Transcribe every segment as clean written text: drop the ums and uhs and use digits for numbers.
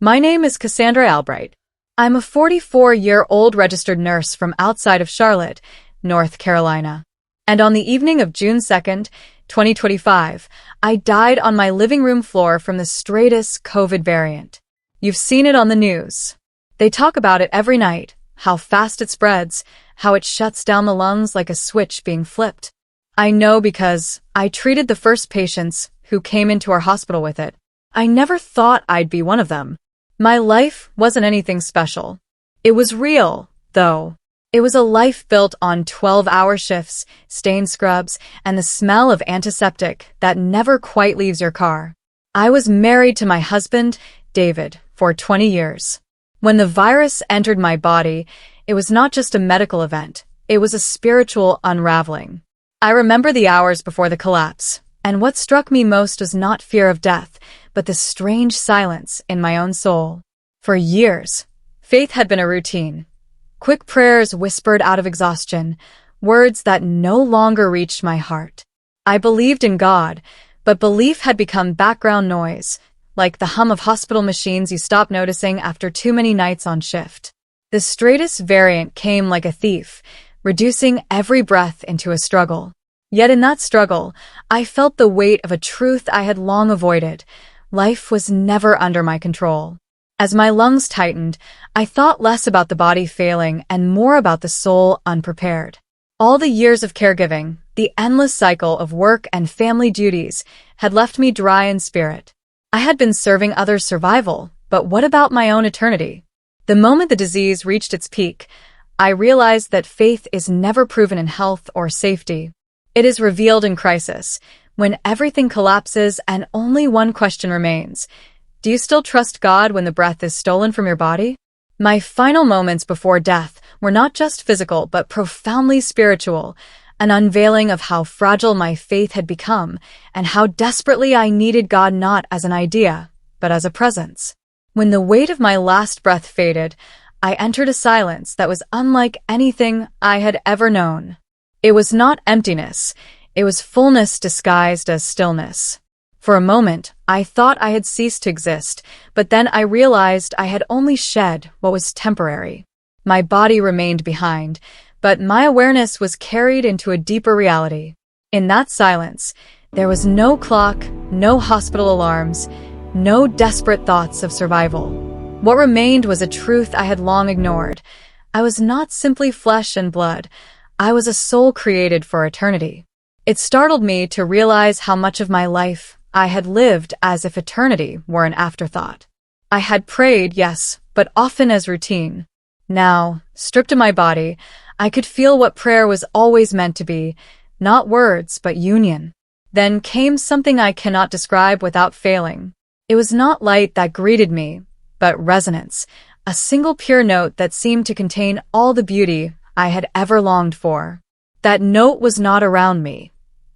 My name is Cassandra Albright. I'm a 44-year-old registered nurse from outside of Charlotte, North Carolina. And on the evening of June 2nd, 2025, I died on my living room floor from the straightest COVID variant. You've seen it on the news. They talk about it every night, how fast it spreads, how it shuts down the lungs like a switch being flipped. I know because I treated the first patients who came into our hospital with it. I never thought I'd be one of them. My life wasn't anything special. It was real, though. It was a life built on 12-hour shifts, stain scrubs, and the smell of antiseptic that never quite leaves your car. I was married to my husband, David, for 20 years. When the virus entered my body, it was not just a medical event. It was a spiritual unraveling. I remember the hours before the collapse, and what struck me most was not fear of death, but the strange silence in my own soul. For years, faith had been a routine. Quick prayers whispered out of exhaustion, words that no longer reached my heart. I believed in God, but belief had become background noise, like the hum of hospital machines you stop noticing after too many nights on shift. The straightest variant came like a thief, reducing every breath into a struggle. Yet in that struggle, I felt the weight of a truth I had long avoided. Life was never under my control. As my lungs tightened, I thought less about the body failing and more about the soul unprepared. All the years of caregiving, the endless cycle of work and family duties, had left me dry in spirit. I had been serving others' survival, but what about my own eternity? The moment the disease reached its peak, I realized that faith is never proven in health or safety. It is revealed in crisis, when everything collapses and only one question remains. Do you still trust God when the breath is stolen from your body? My final moments before death were not just physical but profoundly spiritual, an unveiling of how fragile my faith had become and how desperately I needed God not as an idea, but as a presence. When the weight of my last breath faded, I entered a silence that was unlike anything I had ever known. It was not emptiness. It was fullness disguised as stillness. For a moment, I thought I had ceased to exist, but then I realized I had only shed what was temporary. My body remained behind, but my awareness was carried into a deeper reality. In that silence, there was no clock, no hospital alarms, no desperate thoughts of survival. What remained was a truth I had long ignored. I was not simply flesh and blood. I was a soul created for eternity. It startled me to realize how much of my life I had lived as if eternity were an afterthought. I had prayed, yes, but often as routine. Now, stripped of my body, I could feel what prayer was always meant to be, not words, but union. Then came something I cannot describe without failing. It was not light that greeted me, but resonance, a single pure note that seemed to contain all the beauty I had ever longed for. That note was not around me.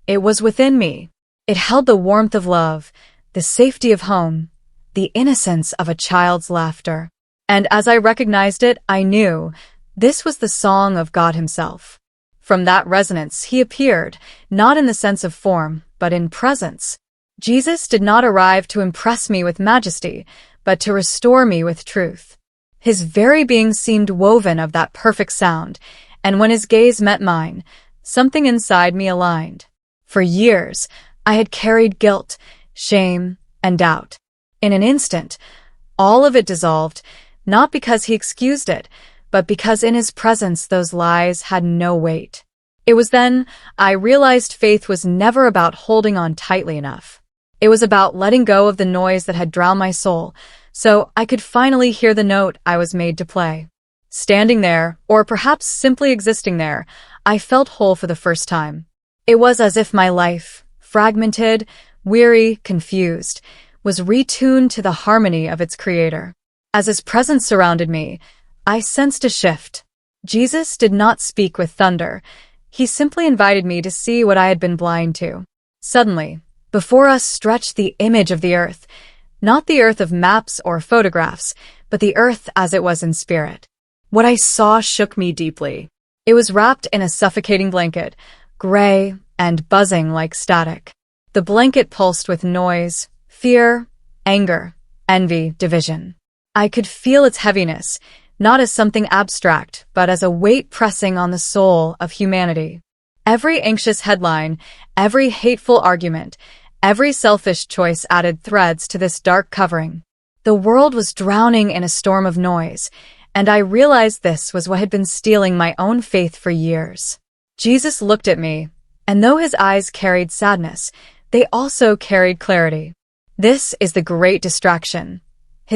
It was within me. It held the warmth of love, the safety of home, the innocence of a child's laughter. And as I recognized it, I knew this was the song of God Himself. From that resonance, He appeared, not in the sense of form, but in presence. Jesus did not arrive to impress me with majesty, but to restore me with truth. His very being seemed woven of that perfect sound, and when His gaze met mine, something inside me aligned. For years, I had carried guilt, shame, and doubt. In an instant, all of it dissolved, not because He excused it, but because in His presence those lies had no weight. It was then I realized faith was never about holding on tightly enough. It was about letting go of the noise that had drowned my soul, so I could finally hear the note I was made to play. Standing there, or perhaps simply existing there, I felt whole for the first time. It was as if my life, fragmented, weary, confused, was retuned to the harmony of its creator. As His presence surrounded me, I sensed a shift. Jesus did not speak with thunder. He simply invited me to see what I had been blind to. Suddenly, before us stretched the image of the earth, not the earth of maps or photographs, but the earth as it was in spirit. What I saw shook me deeply. It was wrapped in a suffocating blanket, gray and buzzing like static. The blanket pulsed with noise, fear, anger, envy, division. I could feel its heaviness, not as something abstract, but as a weight pressing on the soul of humanity. Every anxious headline, every hateful argument, every selfish choice added threads to this dark covering. The world was drowning in a storm of noise, and I realized this was what had been stealing my own faith for years. Jesus looked at me, and though his eyes carried sadness, they also carried clarity. "This is the great distraction."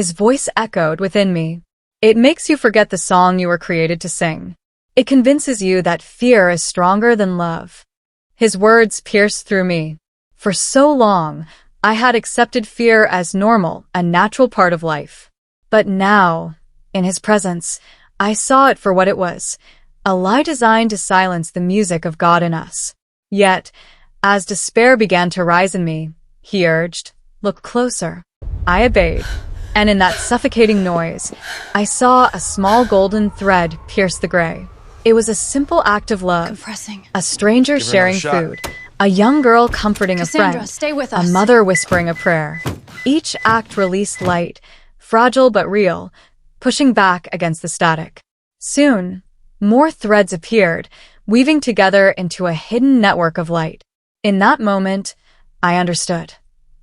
His voice echoed within me. "It makes you forget the song you were created to sing. It convinces you that fear is stronger than love." His words pierced through me. For so long, I had accepted fear as normal, a natural part of life. But now, in his presence, I saw it for what it was, a lie designed to silence the music of God in us. Yet, as despair began to rise in me, he urged, "Look closer." I obeyed, and in that suffocating noise, I saw a small golden thread pierce the gray. It was a simple act of love, Compressing. a stranger sharing food, a young girl comforting a Cassandra, friend, stay with a us. mother whispering a prayer. Each act released light, fragile but real, pushing back against the static. Soon, more threads appeared, weaving together into a hidden network of light. In that moment, I understood.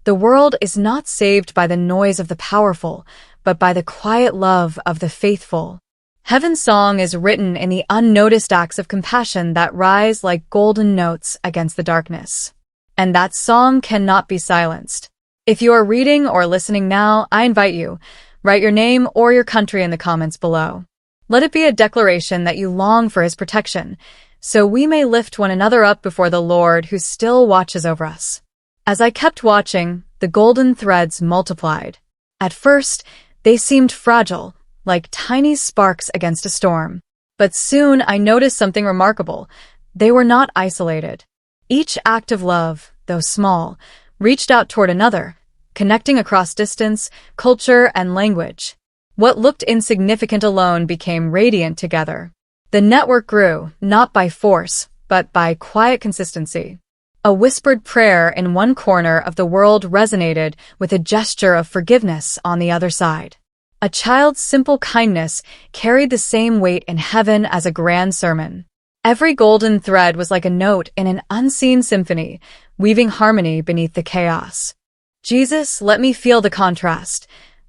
The world is not saved by the noise of the powerful, but by the quiet love of the faithful. Heaven's song is written in the unnoticed acts of compassion that rise like golden notes against the darkness. And that song cannot be silenced. If you are reading or listening now, I invite you, write your name or your country in the comments below. Let it be a declaration that you long for his protection, so we may lift one another up before the Lord who still watches over us. As I kept watching, the golden threads multiplied. At first, they seemed fragile, like tiny sparks against a storm. But soon I noticed something remarkable. They were not isolated. Each act of love, though small, reached out toward another, connecting across distance, culture, and language. What looked insignificant alone became radiant together. The network grew, not by force, but by quiet consistency. A whispered prayer in one corner of the world resonated with a gesture of forgiveness on the other side. A child's simple kindness carried the same weight in heaven as a grand sermon. Every golden thread was like a note in an unseen symphony, weaving harmony beneath the chaos. Jesus, let me feel the contrast.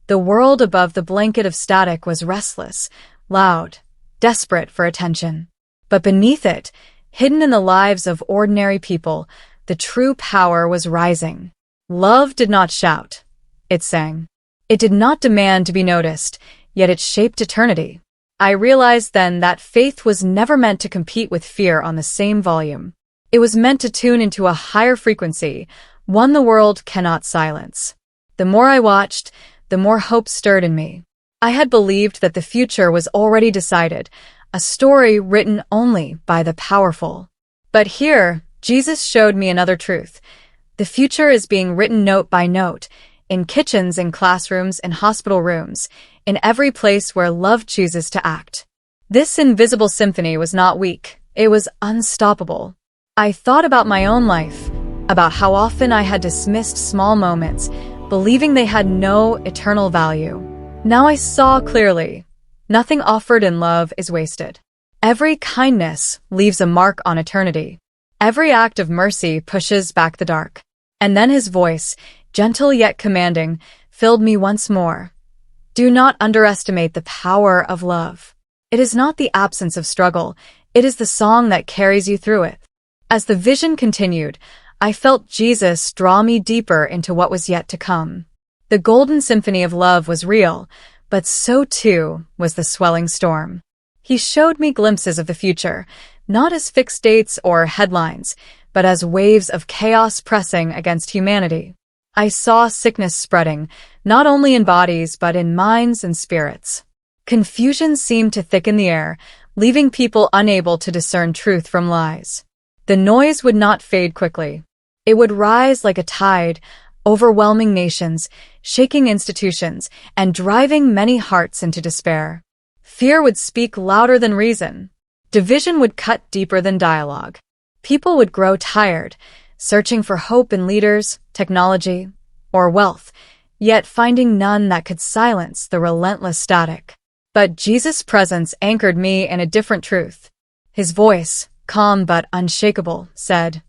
The world above the blanket of static was restless, loud, desperate for attention. But beneath it, hidden in the lives of ordinary people, the true power was rising. Love did not shout. It sang. It did not demand to be noticed, yet it shaped eternity. I realized then that faith was never meant to compete with fear on the same volume. It was meant to tune into a higher frequency, one the world cannot silence. The more I watched, the more hope stirred in me. I had believed that the future was already decided, a story written only by the powerful. But here, Jesus showed me another truth. The future is being written note by note, in kitchens, in classrooms, in hospital rooms, in every place where love chooses to act. This invisible symphony was not weak, it was unstoppable. I thought about my own life, about how often I had dismissed small moments, believing they had no eternal value. Now I saw clearly, nothing offered in love is wasted. Every kindness leaves a mark on eternity. Every act of mercy pushes back the dark. And then his voice, gentle yet commanding, filled me once more. Do not underestimate the power of love. It is not the absence of struggle, it is the song that carries you through it. As the vision continued, I felt Jesus draw me deeper into what was yet to come. The golden symphony of love was real, but so too was the swelling storm. He showed me glimpses of the future, not as fixed dates or headlines, but as waves of chaos pressing against humanity. I saw sickness spreading, not only in bodies but in minds and spirits. Confusion seemed to thicken the air, leaving people unable to discern truth from lies. The noise would not fade quickly. It would rise like a tide, overwhelming nations, shaking institutions, and driving many hearts into despair. Fear would speak louder than reason. Division would cut deeper than dialogue. People would grow tired, searching for hope in leaders, technology, or wealth, yet finding none that could silence the relentless static. But Jesus' presence anchored me in a different truth. His voice, calm but unshakable, said,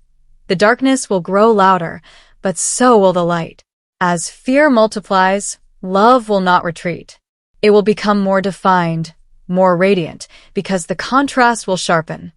"The darkness will grow louder, but so will the light. As fear multiplies, love will not retreat. It will become more defined, more radiant, because the contrast will sharpen."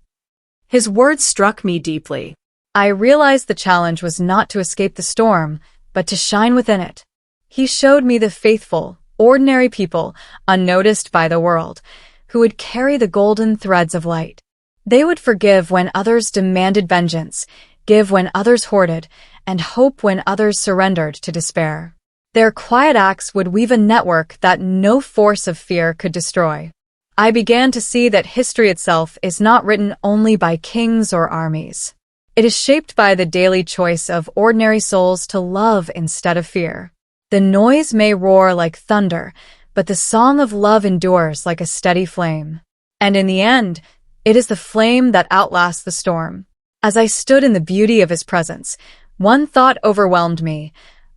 His words struck me deeply. I realized the challenge was not to escape the storm, but to shine within it. He showed me the faithful, ordinary people, unnoticed by the world, who would carry the golden threads of light. They would forgive when others demanded vengeance, give when others hoarded, and hope when others surrendered to despair. Their quiet acts would weave a network that no force of fear could destroy. I began to see that history itself is not written only by kings or armies. It is shaped by the daily choice of ordinary souls to love instead of fear. The noise may roar like thunder, but the song of love endures like a steady flame. And in the end, it is the flame that outlasts the storm. As I stood in the beauty of his presence, one thought overwhelmed me.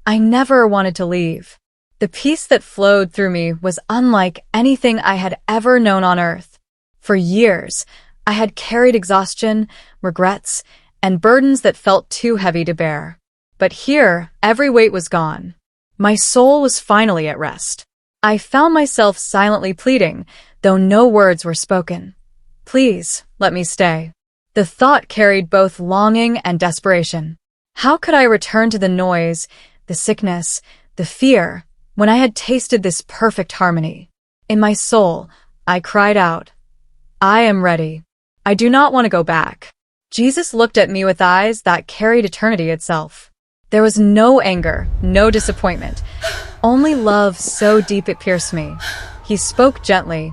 I never wanted to leave. The peace that flowed through me was unlike anything I had ever known on earth. For years, I had carried exhaustion, regrets, and burdens that felt too heavy to bear. But here, every weight was gone. My soul was finally at rest. I found myself silently pleading, though no words were spoken. "Please, let me stay." The thought carried both longing and desperation. How could I return to the noise, the sickness, the fear, when I had tasted this perfect harmony? In my soul, I cried out, "I am ready. I do not want to go back." Jesus looked at me with eyes that carried eternity itself. There was no anger, no disappointment, only love so deep it pierced me. He spoke gently,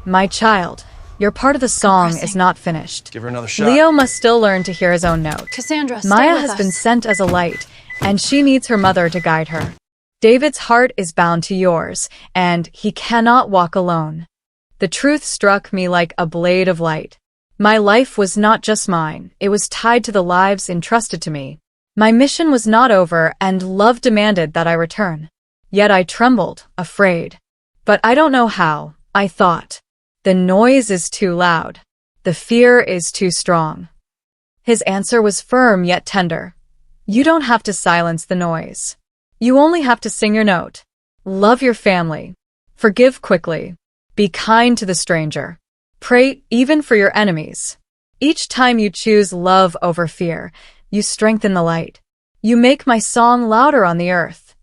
"My child, your part of the song is not finished. Give her another shot." Leo must still learn to hear his own note. Cassandra, stay Maya with has us. been sent as a light, and she needs her mother to guide her. David's heart is bound to yours, and he cannot walk alone. The truth struck me like a blade of light. My life was not just mine, it was tied to the lives entrusted to me. My mission was not over, and love demanded that I return. Yet I trembled, afraid. But I don't know how, I thought. The noise is too loud. The fear is too strong. His answer was firm yet tender. You don't have to silence the noise. You only have to sing your note. Love your family. Forgive quickly. Be kind to the stranger. Pray even for your enemies. Each time you choose love over fear, you strengthen the light. You make my song louder on the earth.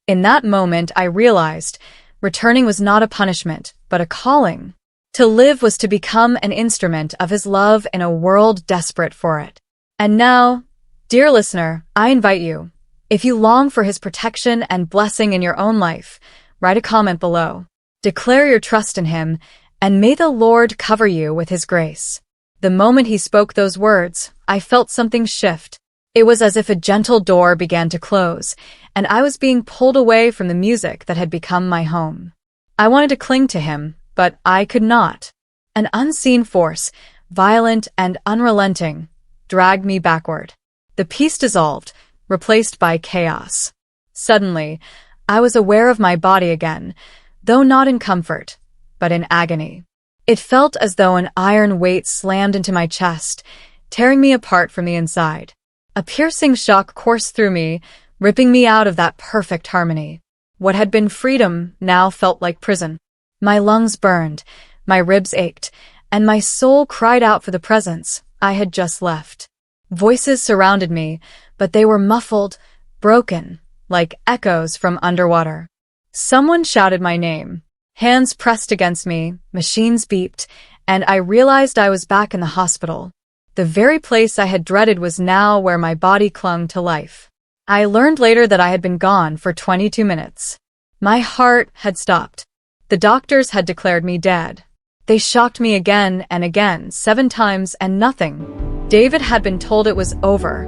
In that moment, I realized returning was not a punishment, but a calling. To live was to become an instrument of his love in a world desperate for it. And now, dear listener, I invite you, if you long for his protection and blessing in your own life, write a comment below. Declare your trust in him, and may the Lord cover you with his grace. The moment he spoke those words, I felt something shift. It was as if a gentle door began to close, and I was being pulled away from the music that had become my home. I wanted to cling to him, but I could not. An unseen force, violent and unrelenting, dragged me backward. The peace dissolved, replaced by chaos. Suddenly, I was aware of my body again, though not in comfort, but in agony. It felt as though an iron weight slammed into my chest, tearing me apart from the inside. A piercing shock coursed through me, ripping me out of that perfect harmony. What had been freedom now felt like prison. My lungs burned, my ribs ached, and my soul cried out for the presence I had just left. Voices surrounded me, but they were muffled, broken, like echoes from underwater. Someone shouted my name. Hands pressed against me, machines beeped, and I realized I was back in the hospital. The very place I had dreaded was now where my body clung to life. I learned later that I had been gone for 22 minutes. My heart had stopped. The doctors had declared me dead. They shocked me again and again, 7 times, and nothing. David had been told it was over.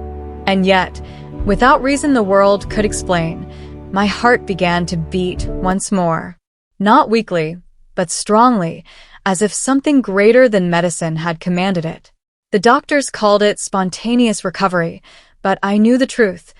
And yet, without reason the world could explain, my heart began to beat once more. Not weakly, but strongly, as if something greater than medicine had commanded it. The doctors called it spontaneous recovery, but I knew the truth.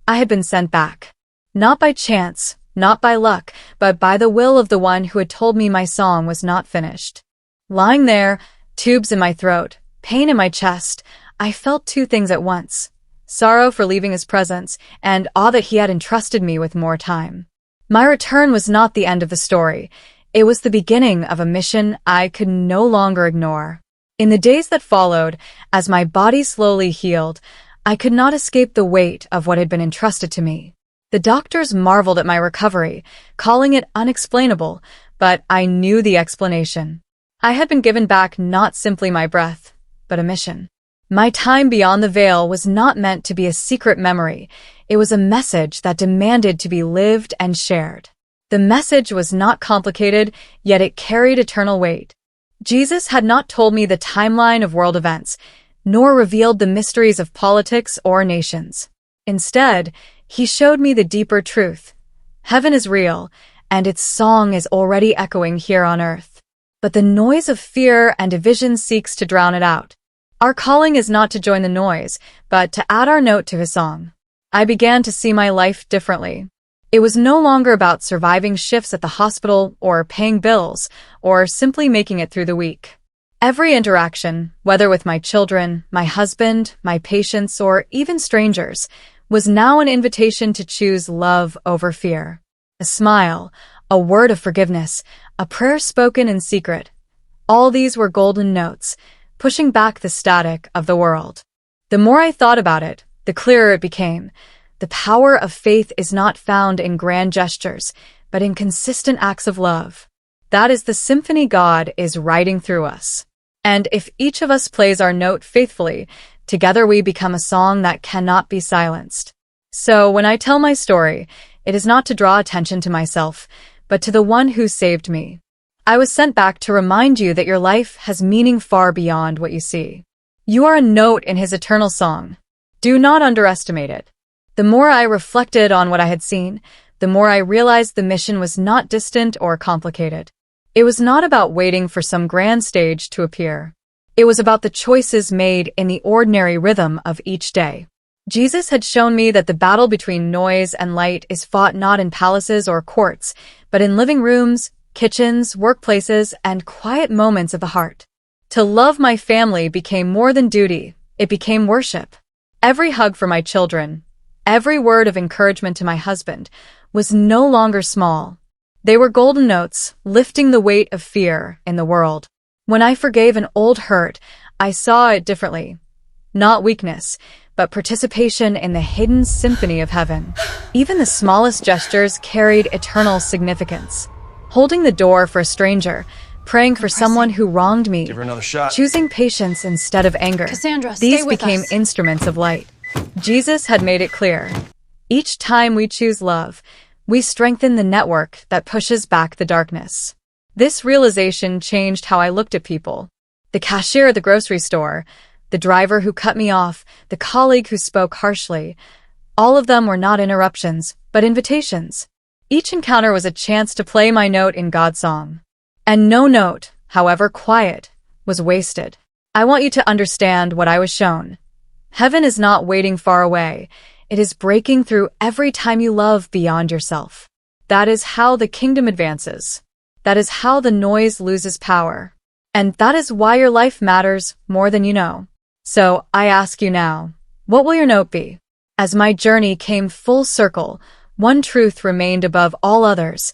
I had been sent back. Not by chance, not by luck, but by the will of the one who had told me my song was not finished. Lying there, tubes in my throat, pain in my chest, I felt two things at once: sorrow for leaving his presence, and awe that he had entrusted me with more time. My return was not the end of the story. It was the beginning of a mission I could no longer ignore. In the days that followed, as my body slowly healed, I could not escape the weight of what had been entrusted to me. The doctors marveled at my recovery, calling it unexplainable, but I knew the explanation. I had been given back not simply my breath, but a mission. My time beyond the veil was not meant to be a secret memory. It was a message that demanded to be lived and shared. The message was not complicated, yet it carried eternal weight. Jesus had not told me the timeline of world events, nor revealed the mysteries of politics or nations. Instead, he showed me the deeper truth. Heaven is real, and its song is already echoing here on earth. But the noise of fear and division seeks to drown it out. Our calling is not to join the noise, but to add our note to his song. I began to see my life differently. It was no longer about surviving shifts at the hospital or paying bills or simply making it through the week. Every interaction, whether with my children, my husband, my patients, or even strangers, was now an invitation to choose love over fear. A smile, a word of forgiveness, a prayer spoken in secret. All these were golden notes, pushing back the static of the world. The more I thought about it, the clearer it became. The power of faith is not found in grand gestures, but in consistent acts of love. That is the symphony God is writing through us. And if each of us plays our note faithfully, together we become a song that cannot be silenced. So when I tell my story, it is not to draw attention to myself, but to the one who saved me. I was sent back to remind you that your life has meaning far beyond what you see. You are a note in his eternal song. Do not underestimate it. The more I reflected on what I had seen, the more I realized the mission was not distant or complicated. It was not about waiting for some grand stage to appear. It was about the choices made in the ordinary rhythm of each day. Jesus had shown me that the battle between noise and light is fought not in palaces or courts, but in living rooms, kitchens, workplaces, and quiet moments of the heart. To love my family became more than duty, it became worship. Every hug for my children, every word of encouragement to my husband, was no longer small. They were golden notes, lifting the weight of fear in the world. When I forgave an old hurt, I saw it differently. Not weakness, but participation in the hidden symphony of heaven. Even the smallest gestures carried eternal significance. Holding the door for a stranger, praying for someone who wronged me, Give her another shot. choosing patience instead of anger. Cassandra, stay These with became us. instruments of light. Jesus had made it clear. Each time we choose love, we strengthen the network that pushes back the darkness. This realization changed how I looked at people. The cashier at the grocery store, the driver who cut me off, the colleague who spoke harshly. All of them were not interruptions, but invitations. Each encounter was a chance to play my note in God's song. And no note, however quiet, was wasted. I want you to understand what I was shown. Heaven is not waiting far away. It is breaking through every time you love beyond yourself. That is how the kingdom advances. That is how the noise loses power. And that is why your life matters more than you know. So I ask you now, what will your note be? As my journey came full circle, one truth remained above all others.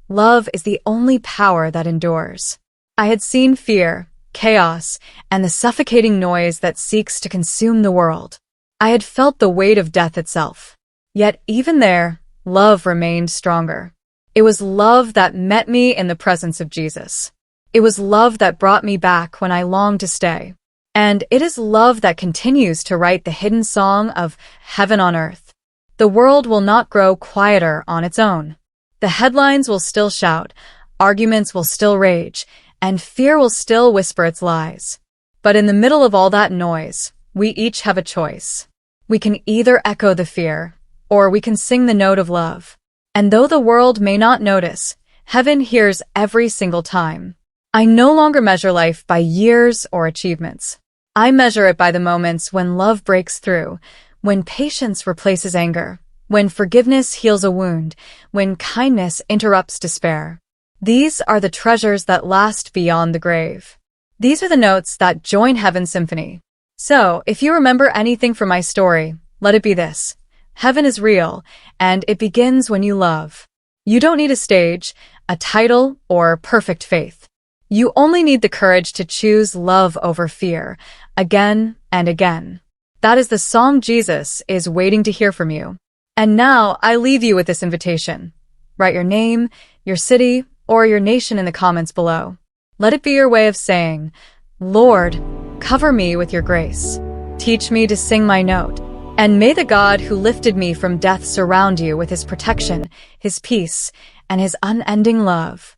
Love is the only power that endures. I had seen fear, chaos, and the suffocating noise that seeks to consume the world. I had felt the weight of death itself. Yet even there, love remained stronger. It was love that met me in the presence of Jesus. It was love that brought me back when I longed to stay. And it is love that continues to write the hidden song of heaven on earth. The world will not grow quieter on its own. The headlines will still shout, arguments will still rage, and fear will still whisper its lies. But in the middle of all that noise, we each have a choice. We can either echo the fear, or we can sing the note of love. And though the world may not notice, heaven hears every single time. I no longer measure life by years or achievements. I measure it by the moments when love breaks through, when patience replaces anger, when forgiveness heals a wound, when kindness interrupts despair. These are the treasures that last beyond the grave. These are the notes that join Heaven's symphony. So, if you remember anything from my story, let it be this. Heaven is real, and it begins when you love. You don't need a stage, a title, or perfect faith. You only need the courage to choose love over fear, again and again. That is the song Jesus is waiting to hear from you. And now I leave you with this invitation. Write your name, your city, or your nation in the comments below. Let it be your way of saying, Lord, cover me with your grace. Teach me to sing my note. And may the God who lifted me from death surround you with his protection, his peace, and his unending love.